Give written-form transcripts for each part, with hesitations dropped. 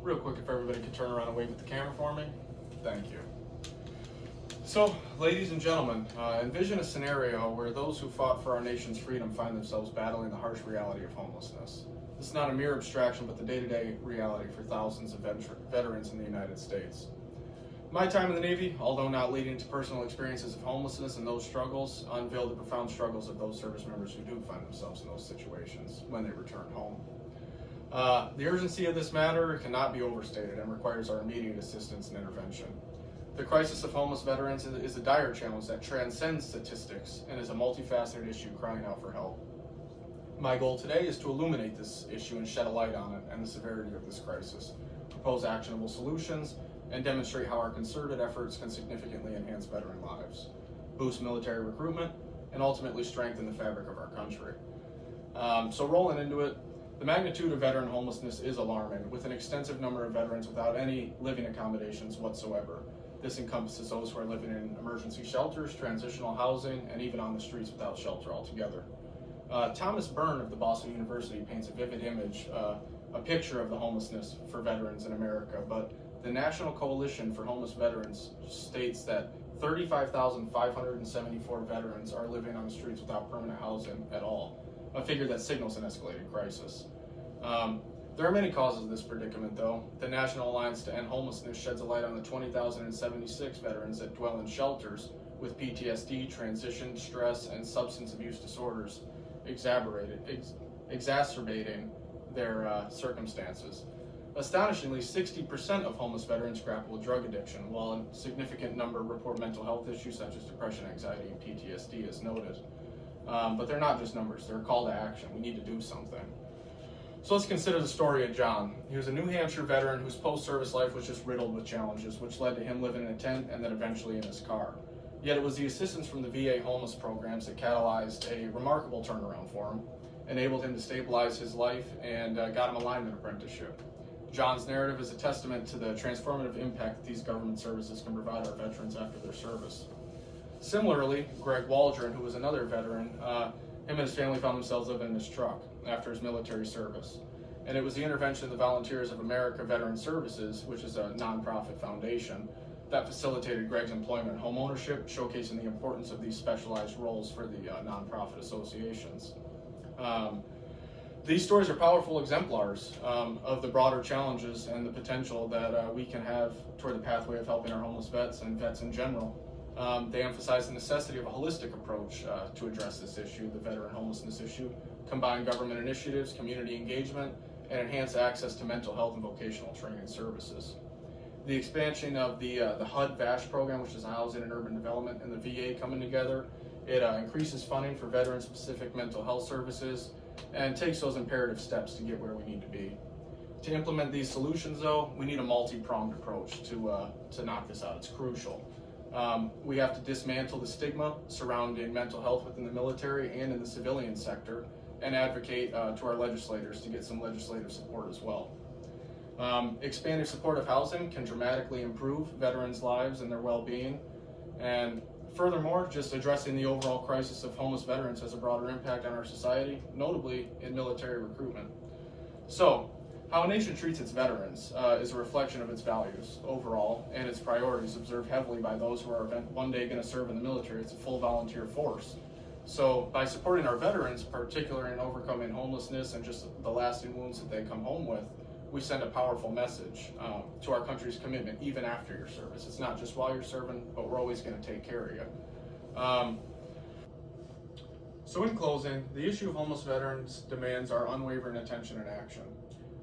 Real quick, if everybody could turn around and wave at the camera for me. Thank you. So, ladies and gentlemen, envision a scenario where those who fought for our nation's freedom find themselves battling the harsh reality of homelessness. This is not a mere abstraction, but the day-to-day reality for thousands of veterans in the United States. My time in the Navy, although not leading to personal experiences of homelessness and those struggles, unveiled the profound struggles of those service members who do find themselves in those situations when they return home. The urgency of this matter cannot be overstated and requires our immediate assistance and intervention. The crisis of homeless veterans is a dire challenge that transcends statistics and is a multifaceted issue crying out for help. My goal today is to illuminate this issue and shed a light on it and the severity of this crisis, propose actionable solutions, and demonstrate how our concerted efforts can significantly enhance veteran lives, boost military recruitment, and ultimately strengthen the fabric of our country. So rolling into it, the magnitude of veteran homelessness is alarming, with an extensive number of veterans without any living accommodations whatsoever. This encompasses those who are living in emergency shelters, transitional housing, and even on the streets without shelter altogether. Thomas Byrne of the Boston University paints a vivid image, a picture of the homelessness for veterans in America, but the National Coalition for Homeless Veterans states that 35,574 veterans are living on the streets without permanent housing at all, a figure that signals an escalating crisis. There are many causes of this predicament, though. The National Alliance to End Homelessness sheds a light on the 20,076 veterans that dwell in shelters with PTSD, transition, stress, and substance abuse disorders, exacerbating their circumstances. Astonishingly, 60% of homeless veterans grapple with drug addiction, while a significant number report mental health issues such as depression, anxiety, and PTSD as noted. But they're not just numbers, they're a call to action. We need to do something. So let's consider the story of John. He was a New Hampshire veteran whose post-service life was just riddled with challenges, which led to him living in a tent and then eventually in his car. Yet it was the assistance from the VA homeless programs that catalyzed a remarkable turnaround for him, enabled him to stabilize his life, and got him a lineman apprenticeship. John's narrative is a testament to the transformative impact that these government services can provide our veterans after their service. Similarly, Greg Waldron, who was another veteran, him and his family found themselves living in his truck after his military service. And it was the intervention of the Volunteers of America Veteran Services, which is a nonprofit foundation, that facilitated Greg's employment and home ownership, showcasing the importance of these specialized roles for the nonprofit associations. These stories are powerful exemplars of the broader challenges and the potential that we can have toward the pathway of helping our homeless vets and vets in general. They emphasize the necessity of a holistic approach to address this issue, the veteran homelessness issue, combine government initiatives, community engagement, and enhance access to mental health and vocational training services. The expansion of the HUD-VASH program, which is Housing and Urban Development, and the VA coming together, it increases funding for veteran-specific mental health services and takes those imperative steps to get where we need to be. To implement these solutions, though, we need a multi-pronged approach to knock this out. It's crucial. We have to dismantle the stigma surrounding mental health within the military and in the civilian sector, and advocate to our legislators to get some legislative support as well. Expanded supportive housing can dramatically improve veterans' lives and their well-being, and furthermore, just addressing the overall crisis of homeless veterans has a broader impact on our society, notably in military recruitment. So, how a nation treats its veterans is a reflection of its values overall, and its priorities observed heavily by those who are one day going to serve in the military. It's a full volunteer force. So by supporting our veterans, particularly in overcoming homelessness and just the lasting wounds that they come home with, we send a powerful message to our country's commitment even after your service. It's not just while you're serving, but we're always going to take care of you. So in closing, the issue of homeless veterans demands our unwavering attention and action.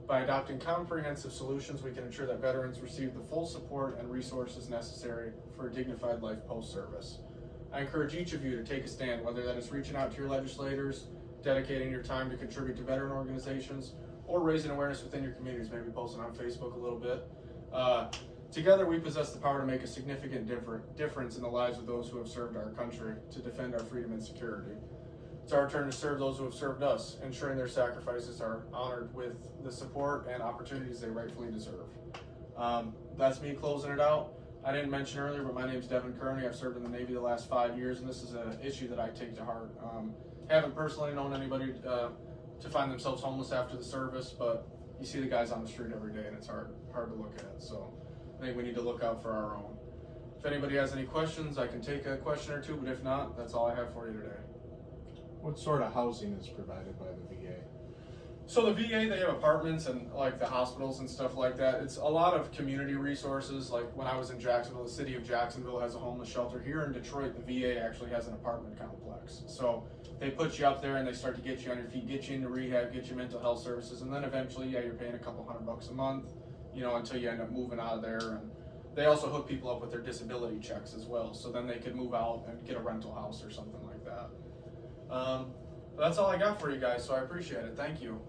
By adopting comprehensive solutions, we can ensure that veterans receive the full support and resources necessary for a dignified life post-service. I encourage each of you to take a stand, whether that is reaching out to your legislators, dedicating your time to contribute to veteran organizations, or raising awareness within your communities, maybe posting on Facebook a little bit. Together, we possess the power to make a significant difference in the lives of those who have served our country to defend our freedom and security. It's our turn to serve those who have served us, ensuring their sacrifices are honored with the support and opportunities they rightfully deserve. That's me closing it out. I didn't mention earlier, but my name is Devin Kearney. I've served in the Navy the last 5 years, and this is an issue that I take to heart. Haven't personally known anybody to find themselves homeless after the service, but you see the guys on the street every day, and it's hard to look at. So I think we need to look out for our own. If anybody has any questions, I can take a question or two, but if not, that's all I have for you today. What sort of housing is provided by the VA? So the VA, they have apartments and like the hospitals and stuff like that. It's a lot of community resources. Like when I was in Jacksonville, the city of Jacksonville has a homeless shelter. Here in Detroit, the VA actually has an apartment complex. So they put you up there and they start to get you on your feet, get you into rehab, get you mental health services, and then eventually, yeah, you're paying a couple $100 a month, until you end up moving out of there. And they also hook people up with their disability checks as well. So then they could move out and get a rental house or something like that. That's all I got for you guys, so I appreciate it. Thank you.